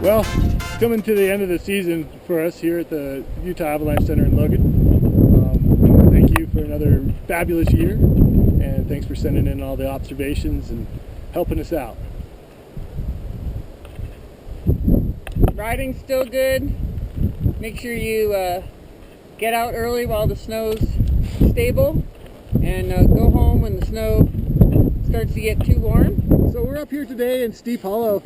Well, coming to the end of the season for us here at the Utah Avalanche Center in Logan. Thank you for another fabulous year, and thanks for sending in all the observations and helping us out. Riding's still good. Make sure you get out early while the snow's stable, and go home when the snow starts to get too warm. So we're up here today in Steep Hollow.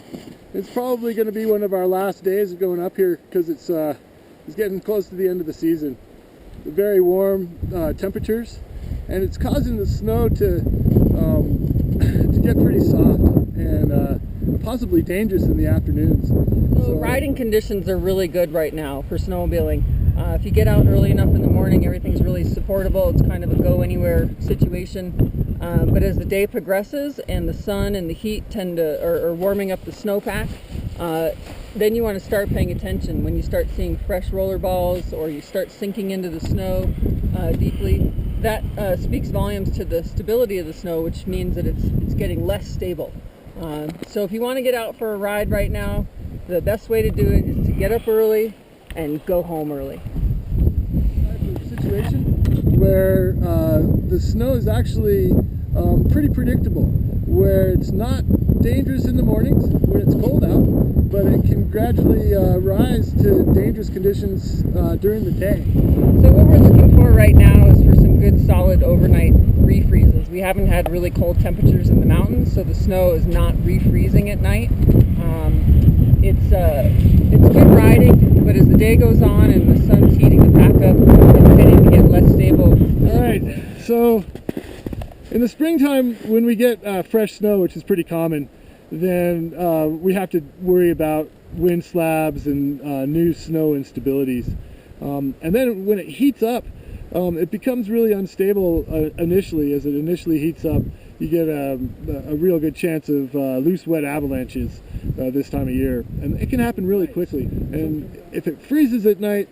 It's probably going to be one of our last days of going up here because it's getting close to the end of the season. Very warm temperatures, and it's causing the snow to get pretty soft and possibly dangerous in the afternoons. So riding conditions are really good right now for snowmobiling. If you get out early enough in the morning, everything's really supportable. It's kind of a go anywhere situation. But as the day progresses and the sun and the heat tend to are warming up the snowpack, then you want to start paying attention. When you start seeing fresh roller balls or you start sinking into the snow deeply, that speaks volumes to the stability of the snow, which means that it's getting less stable. So if you want to get out for a ride right now, the best way to do it is to get up early and go home early. Situation where the snow is actually pretty predictable, where it's not dangerous in the mornings when it's cold out, but it can gradually rise to dangerous conditions during the day. So what we're looking for right now is for some good solid overnight refreezes. We haven't had really cold temperatures in the mountains, so the snow is not refreezing at night. It's good riding, but as the day goes on and the sun's heating the pack up, it's getting to get less stable. All right, so in the springtime, when we get fresh snow, which is pretty common, then we have to worry about wind slabs and new snow instabilities. And then when it heats up, it becomes really unstable initially. As it initially heats up, you get a real good chance of loose, wet avalanches this time of year. And it can happen really quickly. And if it freezes at night,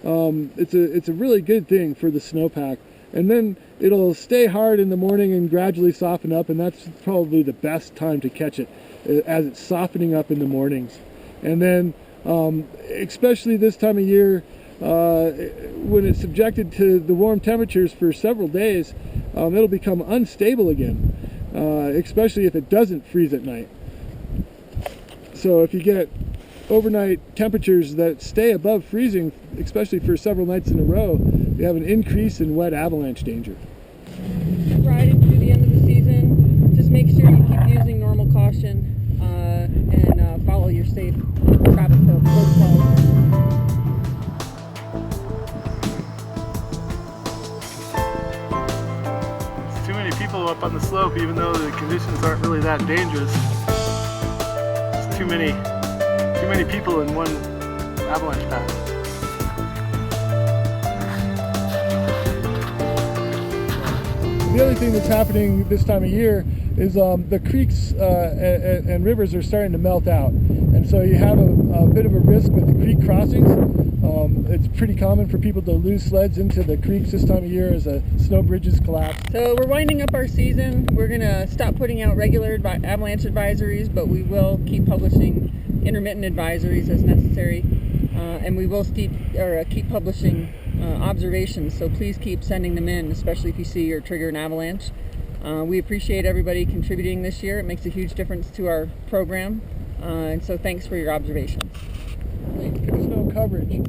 it's a really good thing for the snowpack. And then it'll stay hard in the morning and gradually soften up, and that's probably the best time to catch it, as it's softening up in the mornings. And then, especially this time of year, when it's subjected to the warm temperatures for several days, it'll become unstable again, especially if it doesn't freeze at night. So if you get overnight temperatures that stay above freezing, especially for several nights in a row, you have an increase in wet avalanche danger. Riding through the end of the season, just make sure you keep using normal caution and follow your safe traffic protocols. There's too many people up on the slope, even though the conditions aren't really that dangerous. There's too many people in one avalanche path. The other thing that's happening this time of year is the creeks and rivers are starting to melt out, and so you have a bit of a risk with the creek crossings. It's pretty common for people to lose sleds into the creeks this time of year as snow bridges collapse. So we're winding up our season. We're going to stop putting out regular avalanche advisories, but we will keep publishing intermittent advisories as necessary, and we will keep publishing observations, so please keep sending them in, especially if you see or trigger an avalanche. We appreciate everybody contributing this year. It makes a huge difference to our program, and so thanks for your observations. Snow coverage,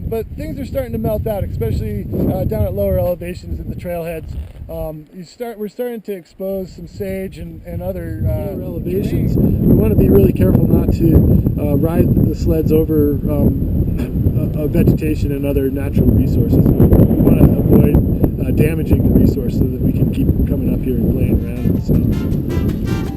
but things are starting to melt out, especially down at lower elevations at the trailheads. We're starting to expose some sage and other lower elevations. We want to be really careful not to ride the sleds over vegetation and other natural resources. We want to avoid damaging the resource so that we can keep coming up here and playing around in the snow.